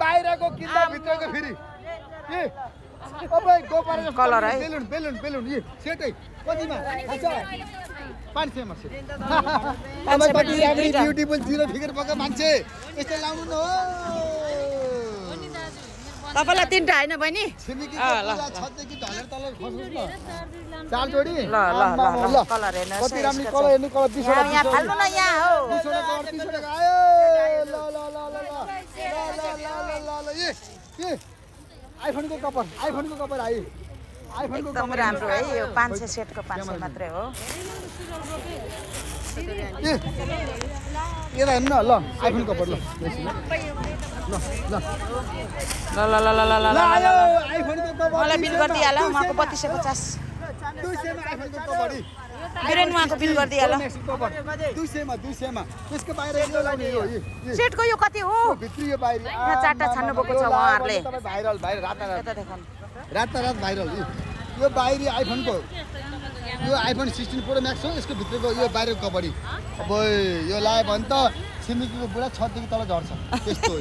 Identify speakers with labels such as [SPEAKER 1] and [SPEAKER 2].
[SPEAKER 1] बाहिरको किन्दा भित्रको फेरि के अबे गोपार
[SPEAKER 2] कलर है
[SPEAKER 1] बेलुन यी सेटै कतिमा खान्छ 500 मा सेट
[SPEAKER 2] 500 मा दुईटा
[SPEAKER 1] ब्युटीफुल जिरो फिगर भएको मान्छे यस्तो लाउनु न हो
[SPEAKER 2] तपाईलाई तीनटा हैन बहिनी
[SPEAKER 1] छिमेकी छदेखि ढलेर तल खस्नुस् न 4 जोडी
[SPEAKER 2] ल कलर हेर्नु
[SPEAKER 1] कति राम्रो कलर हेर्नु कलर 20 वटा
[SPEAKER 2] यहाँ फाल्नु न यहाँ हो
[SPEAKER 1] 20 वटा कलर 20 वटा आयो ल ए आइफोनको कभर आयो आइफोनको
[SPEAKER 2] एकदम राम्रो है यो 500 सेटको 500 मात्रै हो
[SPEAKER 1] ए हेर्नु न ल आइफोन कभर ल आयो आइफोनको कभर
[SPEAKER 2] मलाई बिल गरिदिहाल उहाँको 3250
[SPEAKER 1] 200 मा आइफोनको कभर
[SPEAKER 2] बिरेन उहाँको बिल गरिदिहाल
[SPEAKER 1] 200 मा त्यसको बाहिर यो लाउने यो
[SPEAKER 2] सेटको यो कति हो
[SPEAKER 1] भित्री यो बाहिर
[SPEAKER 2] यहाँ चारटा छान्नु भएको छ उहाँहरुले
[SPEAKER 1] भाइरल रात भाइरल यो बाहिरी आइफोनको यो आइफोन 16 प्रो म्याक्स हो यसको भित्रको यो बाहिरको कभर अब यो लायो भने त छिमेकीको बुढा छदेखि तल झर्छ त्यस्तो हो